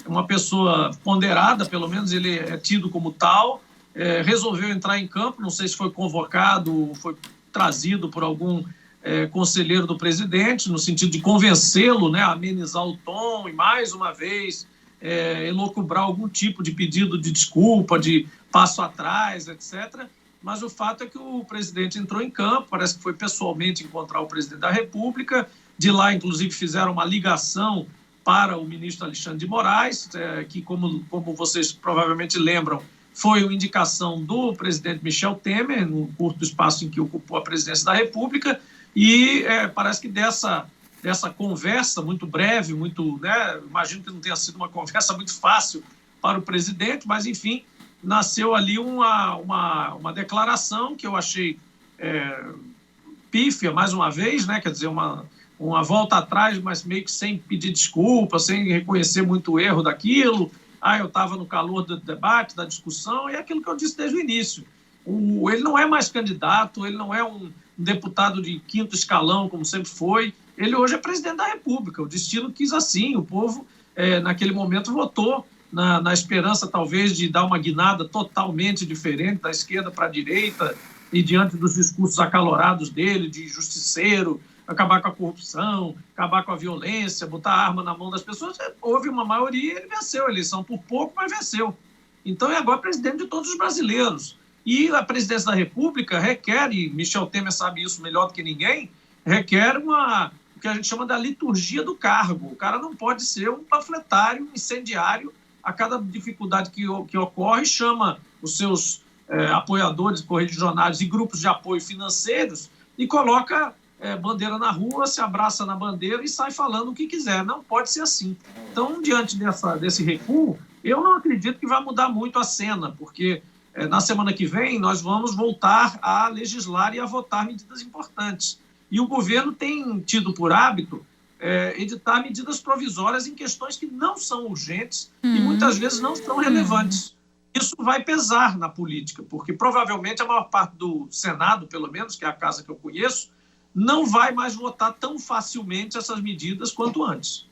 uma pessoa ponderada, pelo menos ele é tido como tal, resolveu entrar em campo, não sei se foi convocado, foi trazido por algum conselheiro do presidente, no sentido de convencê-lo, né, a amenizar o tom e, mais uma vez, elocubrar algum tipo de pedido de desculpa, de passo atrás, etc. Mas o fato é que o presidente entrou em campo, parece que foi pessoalmente encontrar o presidente da República, de lá, inclusive, fizeram uma ligação para o ministro Alexandre de Moraes, que, como vocês provavelmente lembram, foi uma indicação do presidente Michel Temer, no curto espaço em que ocupou a presidência da República, e parece que dessa conversa muito breve, muito, né, imagino que não tenha sido uma conversa muito fácil para o presidente, mas, enfim, nasceu ali uma declaração que eu achei pífia, mais uma vez, né, quer dizer, uma volta atrás, mas meio que sem pedir desculpa, sem reconhecer muito o erro daquilo. Eu estava no calor do debate, da discussão, e é aquilo que eu disse desde o início. Ele não é mais candidato, ele não é um deputado de quinto escalão, como sempre foi. Ele hoje é presidente da República. O destino quis assim. O povo, naquele momento, votou na esperança, talvez, de dar uma guinada totalmente diferente da esquerda para a direita, e diante dos discursos acalorados dele, de justiceiro, acabar com a corrupção, acabar com a violência, botar a arma na mão das pessoas. Houve uma maioria e ele venceu a eleição, por pouco, mas venceu. Então, é agora presidente de todos os brasileiros. E a presidência da República requer, e Michel Temer sabe isso melhor do que ninguém, requer o que a gente chama da liturgia do cargo. O cara não pode ser um panfletário, um incendiário, a cada dificuldade que ocorre, chama os seus apoiadores, correligionários e grupos de apoio financeiros e coloca bandeira na rua, se abraça na bandeira e sai falando o que quiser. Não pode ser assim. Então, diante desse recuo, eu não acredito que vai mudar muito a cena, porque na semana que vem nós vamos voltar a legislar e a votar medidas importantes. E o governo tem tido por hábito editar medidas provisórias em questões que não são urgentes e muitas vezes não são relevantes. Isso vai pesar na política, porque provavelmente a maior parte do Senado, pelo menos, que é a casa que eu conheço, não vai mais votar tão facilmente essas medidas quanto antes.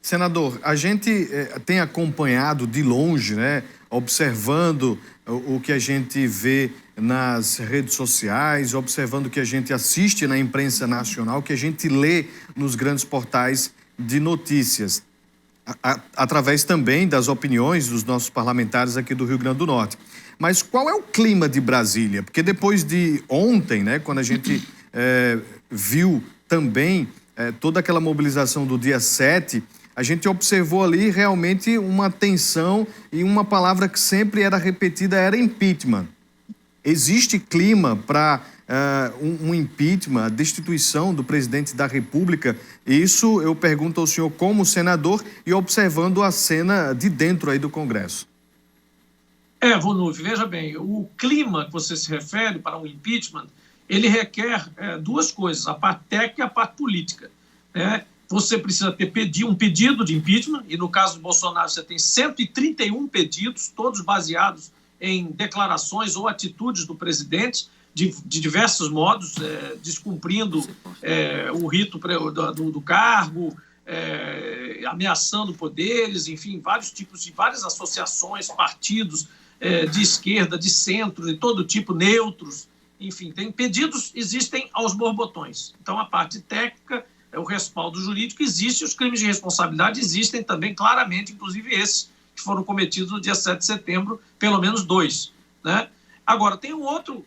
Senador, a gente tem acompanhado de longe, né, observando o que a gente vê nas redes sociais, observando o que a gente assiste na imprensa nacional, que a gente lê nos grandes portais de notícias, através também das opiniões dos nossos parlamentares aqui do Rio Grande do Norte. Mas qual é o clima de Brasília? Porque depois de ontem, né, quando a gente viu também toda aquela mobilização do dia 7, a gente observou ali realmente uma tensão e uma palavra que sempre era repetida era impeachment. Existe clima para um impeachment, a destituição do presidente da República? Isso eu pergunto ao senhor como senador e observando a cena de dentro aí do Congresso. Volnúvio, veja bem, o clima que você se refere para um impeachment, ele requer duas coisas, a parte técnica e a parte política. Você precisa ter um pedido de impeachment, e no caso do Bolsonaro você tem 131 pedidos, todos baseados em declarações ou atitudes do presidente, de diversos modos, descumprindo o rito do cargo, ameaçando poderes, enfim, várias associações, partidos de esquerda, de centro, de todo tipo, neutros, enfim, tem pedidos, existem aos borbotões. Então, a parte técnica, o respaldo jurídico existe, os crimes de responsabilidade existem também claramente, inclusive esses que foram cometidos no dia 7 de setembro, pelo menos 2, né? Agora, tem o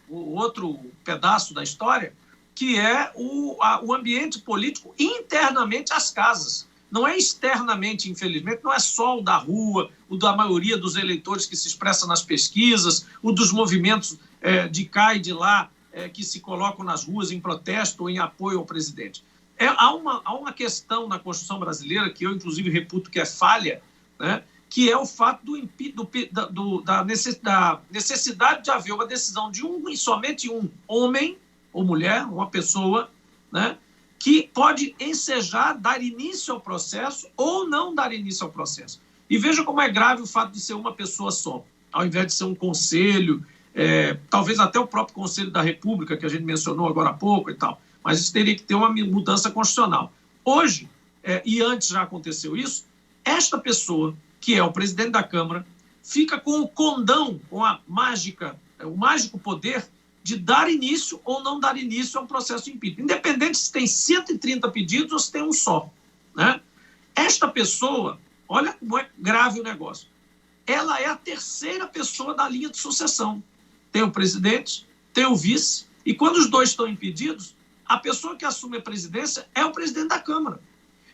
outro pedaço da história, que é o ambiente político internamente às casas. Não é externamente, infelizmente, não é só o da rua, o da maioria dos eleitores que se expressa nas pesquisas, o dos movimentos de cá e de lá que se colocam nas ruas em protesto ou em apoio ao presidente. Há uma questão na Constituição brasileira, que eu, inclusive, reputo que é falha, né, que é o fato da necessidade de haver uma decisão de somente um homem ou mulher, uma pessoa, né, que pode ensejar, dar início ao processo ou não dar início ao processo. E veja como é grave o fato de ser uma pessoa só, ao invés de ser um conselho, talvez até o próprio Conselho da República, que a gente mencionou agora há pouco e tal, mas isso teria que ter uma mudança constitucional. Hoje, e antes já aconteceu isso, esta pessoa, que é o presidente da Câmara, fica com o condão, com a mágica, o mágico poder de dar início ou não dar início a um processo de impeachment, independente se tem 130 pedidos ou se tem um só, né? Esta pessoa, olha como é grave o negócio, ela é a terceira pessoa da linha de sucessão. Tem o presidente, tem o vice, e quando os dois estão impedidos, a pessoa que assume a presidência é o presidente da Câmara.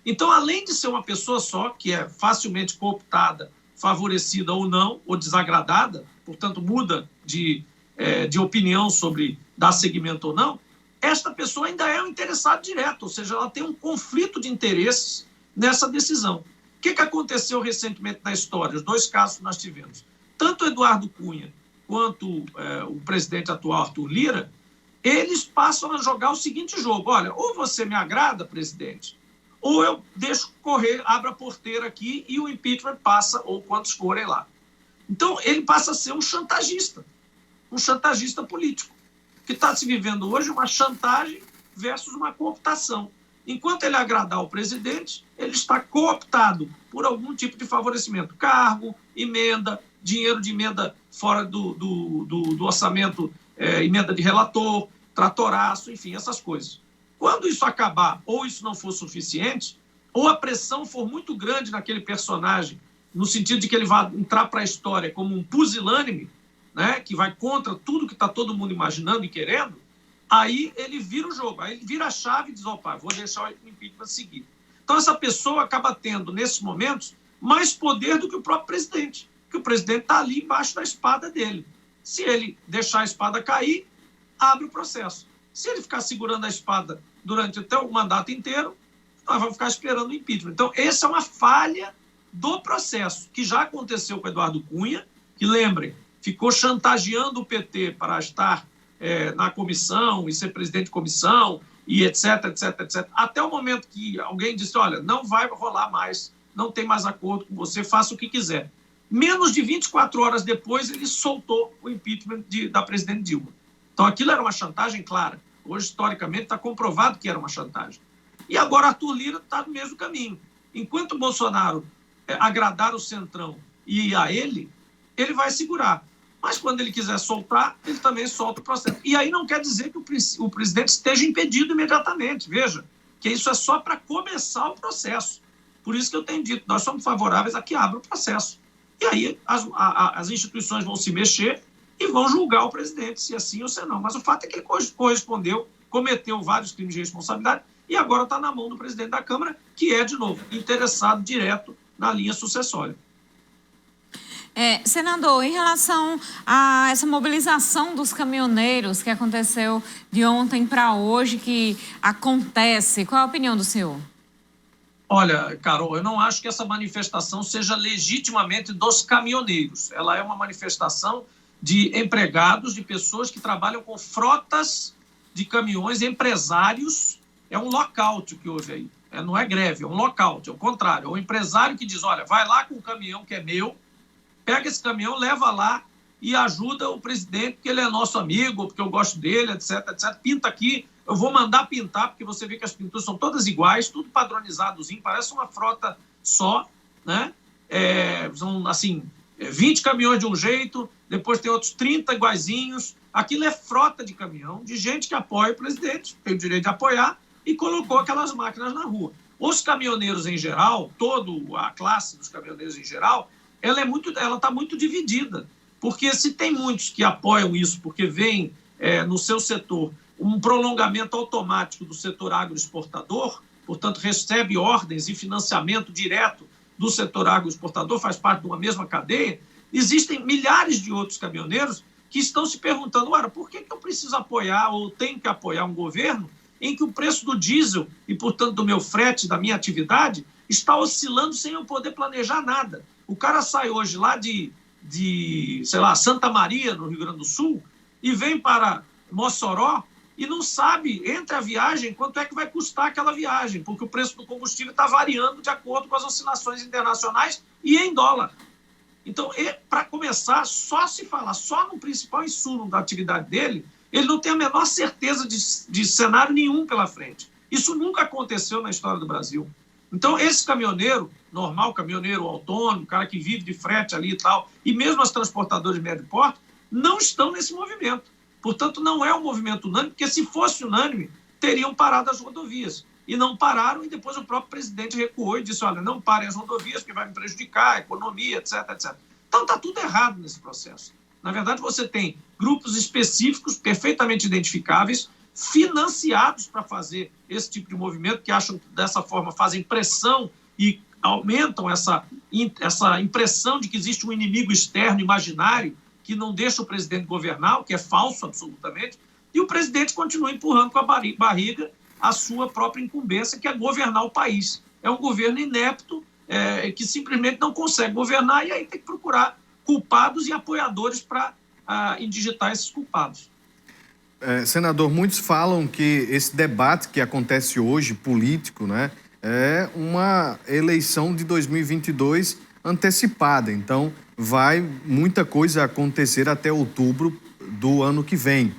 Então, além de ser uma pessoa só, que é facilmente cooptada, favorecida ou não, ou desagradada, portanto, muda de opinião sobre dar seguimento ou não, esta pessoa ainda é um interessado direto, ou seja, ela tem um conflito de interesses nessa decisão. O que aconteceu recentemente na história? Os dois casos que nós tivemos. Tanto Eduardo Cunha quanto o presidente atual, Arthur Lira, eles passam a jogar o seguinte jogo: olha, ou você me agrada, presidente, ou eu deixo correr, abro a porteira aqui e o impeachment passa, ou quantos forem lá. Então, ele passa a ser um chantagista político, que está se vivendo hoje uma chantagem versus uma cooptação. Enquanto ele agradar o presidente, ele está cooptado por algum tipo de favorecimento, cargo, emenda, dinheiro de emenda fora do orçamento, emenda de relator, tratoraço, enfim, essas coisas. Quando isso acabar, ou isso não for suficiente, ou a pressão for muito grande naquele personagem, no sentido de que ele vai entrar para a história como um pusilânime, né, que vai contra tudo que está todo mundo imaginando e querendo, aí ele vira o jogo, aí ele vira a chave e diz: opa, vou deixar o impeachment seguir. Então essa pessoa acaba tendo, nesses momentos, mais poder do que o próprio presidente, porque o presidente está ali embaixo da espada dele. Se ele deixar a espada cair, abre o processo. Se ele ficar segurando a espada durante até o mandato inteiro, nós vamos ficar esperando o impeachment. Então, essa é uma falha do processo, que já aconteceu com Eduardo Cunha, que, lembrem, ficou chantageando o PT para estar na comissão e ser presidente de comissão, e etc, etc, etc. Até o momento que alguém disse: olha, não vai rolar mais, não tem mais acordo com você, faça o que quiser. Menos de 24 horas depois, ele soltou o impeachment da presidente Dilma. Então, aquilo era uma chantagem clara. Hoje, historicamente, está comprovado que era uma chantagem. E agora Arthur Lira está no mesmo caminho. Enquanto o Bolsonaro agradar o Centrão e ir a ele vai segurar. Mas quando ele quiser soltar, ele também solta o processo. E aí não quer dizer que o presidente esteja impedido imediatamente. Veja, que isso é só para começar o processo. Por isso que eu tenho dito, nós somos favoráveis a que abra o processo. E aí as instituições vão se mexer e vão julgar o presidente, se assim ou se não. Mas o fato é que ele correspondeu, cometeu vários crimes de responsabilidade e agora está na mão do presidente da Câmara, que é, de novo, interessado direto na linha sucessória. Senador, em relação a essa mobilização dos caminhoneiros que aconteceu de ontem para hoje, que acontece, qual é a opinião do senhor? Olha, Carol, eu não acho que essa manifestação seja legitimamente dos caminhoneiros. Ela é uma manifestação de empregados, de pessoas que trabalham com frotas de caminhões, empresários. É um lockout que houve aí. Não é greve, é um lockout, é o contrário. É o empresário que diz: olha, vai lá com o caminhão que é meu, pega esse caminhão, leva lá e ajuda o presidente, porque ele é nosso amigo, porque eu gosto dele, etc, etc. Pinta aqui, eu vou mandar pintar, porque você vê que as pinturas são todas iguais, tudo padronizadozinho, parece uma frota só, né? São, assim, 20 caminhões de um jeito, depois tem outros 30 iguaizinhos. Aquilo é frota de caminhão, de gente que apoia o presidente, tem o direito de apoiar, e colocou aquelas máquinas na rua. Os caminhoneiros em geral, toda a classe dos caminhoneiros em geral, ela está muito dividida, porque se tem muitos que apoiam isso, porque veem no seu setor um prolongamento automático do setor agroexportador, portanto recebe ordens e financiamento direto do setor agroexportador, faz parte de uma mesma cadeia, existem milhares de outros caminhoneiros que estão se perguntando: ora, por que eu preciso apoiar ou tenho que apoiar um governo em que o preço do diesel e, portanto, do meu frete, da minha atividade, está oscilando sem eu poder planejar nada? O cara sai hoje lá de sei lá, Santa Maria, no Rio Grande do Sul, e vem para Mossoró e não sabe, entre a viagem, quanto é que vai custar aquela viagem, porque o preço do combustível está variando de acordo com as oscilações internacionais e em dólar. Então, para começar, só se falar só no principal insumo da atividade dele, ele não tem a menor certeza de cenário nenhum pela frente. Isso nunca aconteceu na história do Brasil. Então, esse caminhoneiro normal, caminhoneiro autônomo, cara que vive de frete ali e tal, e mesmo as transportadoras de médio porte, não estão nesse movimento. Portanto, não é um movimento unânime, porque se fosse unânime, teriam parado as rodovias. E não pararam, e depois o próprio presidente recuou e disse, olha, não parem as rodovias, porque vai me prejudicar a economia, etc, etc. Então, está tudo errado nesse processo. Na verdade, você tem grupos específicos, perfeitamente identificáveis, financiados para fazer esse tipo de movimento, que acham que dessa forma fazem pressão e aumentam essa impressão de que existe um inimigo externo imaginário que não deixa o presidente governar, o que é falso absolutamente, e o presidente continua empurrando com a barriga a sua própria incumbência, que é governar o país. É um governo inepto, que simplesmente não consegue governar, e aí tem que procurar culpados e apoiadores para indigitar esses culpados. Senador, muitos falam que esse debate que acontece hoje, político, né, é uma eleição de 2022 antecipada. Então, vai muita coisa acontecer até outubro do ano que vem.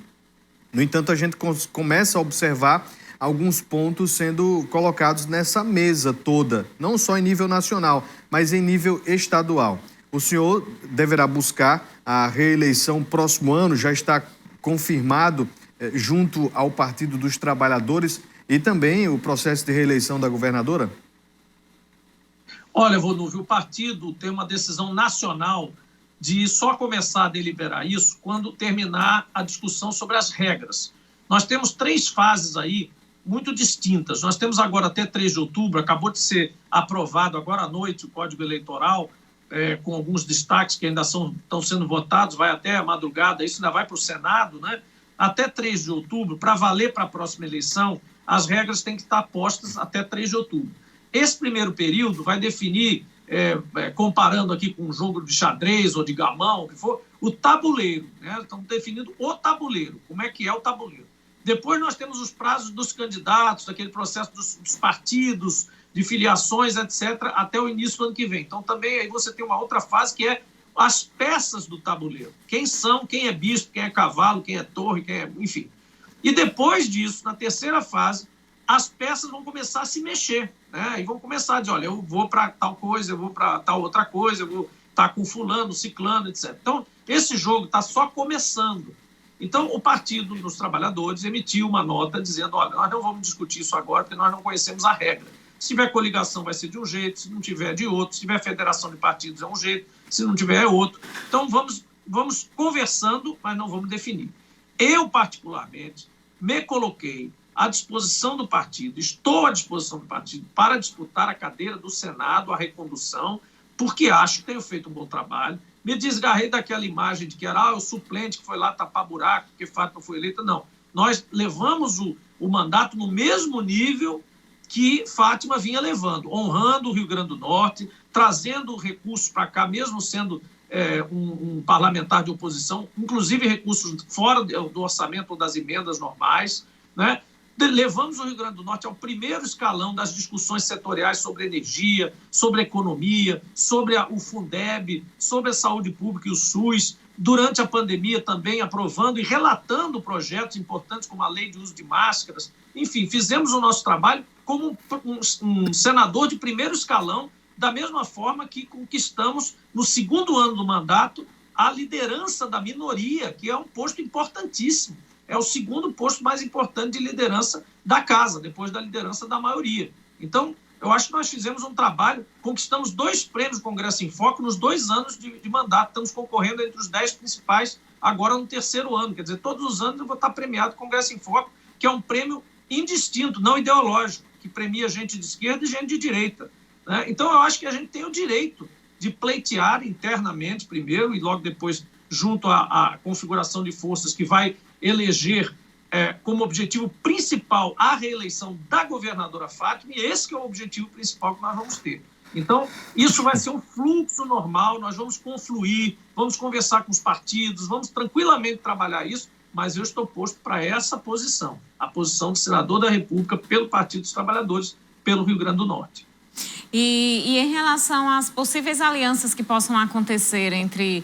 No entanto, a gente começa a observar alguns pontos sendo colocados nessa mesa toda, não só em nível nacional, mas em nível estadual. O senhor deverá buscar a reeleição próximo ano, já está confirmado junto ao Partido dos Trabalhadores, e também o processo de reeleição da governadora? Olha, Vonúvio, o partido tem uma decisão nacional de só começar a deliberar isso quando terminar a discussão sobre as regras. Nós temos 3 fases aí muito distintas. Nós temos agora até 3 de outubro, acabou de ser aprovado agora à noite o Código Eleitoral, com alguns destaques que ainda estão sendo votados, vai até a madrugada, isso ainda vai para o Senado, né? Até 3 de outubro, para valer para a próxima eleição, as regras têm que estar postas até 3 de outubro. Esse primeiro período vai definir, comparando aqui com um jogo de xadrez ou de gamão, o que for, o tabuleiro, né? Estamos definindo o tabuleiro, como é que é o tabuleiro. Depois nós temos os prazos dos candidatos, aquele processo dos partidos, de filiações, etc., até o início do ano que vem. Então também aí você tem uma outra fase que é as peças do tabuleiro. Quem são, quem é bispo, quem é cavalo, quem é torre, enfim. E depois disso, na terceira fase, as peças vão começar a se mexer, né? E vão começar a dizer, olha, eu vou para tal coisa, eu vou para tal outra coisa, eu vou estar com fulano, ciclano, etc. Então, esse jogo está só começando. Então, o Partido dos Trabalhadores emitiu uma nota dizendo, olha, nós não vamos discutir isso agora porque nós não conhecemos a regra. Se tiver coligação vai ser de um jeito, se não tiver de outro, se tiver federação de partidos é um jeito, se não tiver é outro. Então, vamos conversando, mas não vamos definir. Eu, particularmente, me coloquei à disposição do partido, estou à disposição do partido para disputar a cadeira do Senado, a recondução, porque acho que tenho feito um bom trabalho. Me desgarrei daquela imagem de que era o suplente que foi lá tapar buraco, porque Fátima foi eleita. Não, nós levamos o mandato no mesmo nível que Fátima vinha levando, honrando o Rio Grande do Norte, trazendo recursos para cá, mesmo sendo um parlamentar de oposição, inclusive recursos fora do orçamento ou das emendas normais, né? Levamos o Rio Grande do Norte ao primeiro escalão das discussões setoriais sobre energia, sobre economia, sobre o Fundeb, sobre a saúde pública e o SUS, durante a pandemia também aprovando e relatando projetos importantes como a lei de uso de máscaras. Enfim, fizemos o nosso trabalho como um senador de primeiro escalão, da mesma forma que conquistamos, no segundo ano do mandato, a liderança da minoria, que é um posto importantíssimo. É o segundo posto mais importante de liderança da casa, depois da liderança da maioria. Então, eu acho que nós fizemos um trabalho, conquistamos 2 prêmios do Congresso em Foco nos 2 anos de mandato. Estamos concorrendo entre os 10 principais agora no 3º ano. Quer dizer, todos os anos eu vou estar premiado com o Congresso em Foco, que é um prêmio indistinto, não ideológico, que premia gente de esquerda e gente de direita, né? Então, eu acho que a gente tem o direito de pleitear internamente primeiro e logo depois junto à configuração de forças que vai eleger como objetivo principal a reeleição da governadora Fátima, e esse que é o objetivo principal que nós vamos ter. Então, isso vai ser um fluxo normal, nós vamos confluir, vamos conversar com os partidos, vamos tranquilamente trabalhar isso, mas eu estou posto para essa posição, a posição de senador da República pelo Partido dos Trabalhadores, pelo Rio Grande do Norte. E em relação às possíveis alianças que possam acontecer entre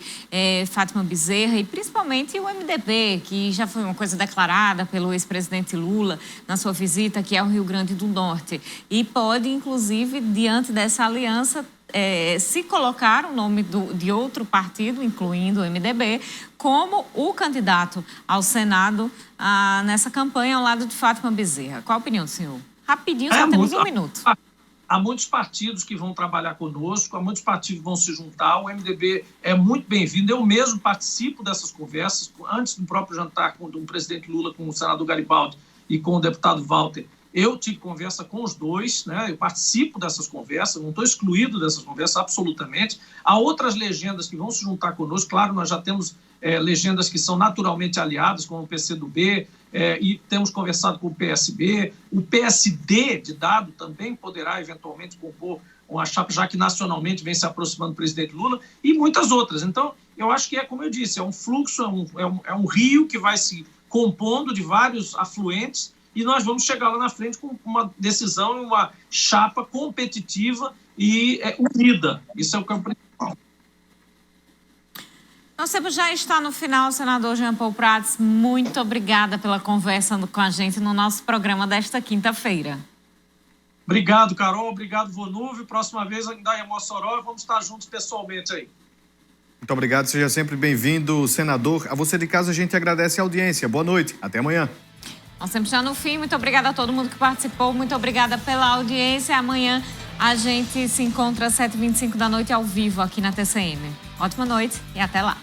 Fátima Bezerra e principalmente o MDB, que já foi uma coisa declarada pelo ex-presidente Lula na sua visita aqui ao Rio Grande do Norte. E pode, inclusive, diante dessa aliança, se colocar o nome de outro partido, incluindo o MDB, como o candidato ao Senado nessa campanha ao lado de Fátima Bezerra. Qual a opinião do senhor? Rapidinho, só temos um minuto. Há muitos partidos que vão trabalhar conosco, há muitos partidos que vão se juntar, o MDB é muito bem-vindo, eu mesmo participo dessas conversas, antes do próprio jantar com o presidente Lula, com o senador Garibaldi e com o deputado Walter, eu tive conversa com os dois, né? Eu participo dessas conversas, não estou excluído dessas conversas, absolutamente. Há outras legendas que vão se juntar conosco, claro, nós já temos legendas que são naturalmente aliadas, como o PCdoB, e temos conversado com o PSB. O PSD, de dado, também poderá eventualmente compor uma chapa, já que nacionalmente vem se aproximando do presidente Lula, e muitas outras. Então, eu acho que como eu disse, é um fluxo, é um rio que vai se compondo de vários afluentes, e nós vamos chegar lá na frente com uma decisão, uma chapa competitiva e unida. Isso é o que é o principal. Nosso tempo já está no final, senador Jean Paul Prats. Muito obrigada pela conversa com a gente no nosso programa desta quinta-feira. Obrigado, Carol. Obrigado, Vonúvio. Próxima vez, ainda em Mossoró, vamos estar juntos pessoalmente aí. Muito obrigado. Seja sempre bem-vindo, senador. A você de casa, a gente agradece a audiência. Boa noite. Até amanhã. Nós sempre já no fim. Muito obrigada a todo mundo que participou. Muito obrigada pela audiência. Amanhã a gente se encontra às 7h25 da noite ao vivo aqui na TCM. Ótima noite e até lá.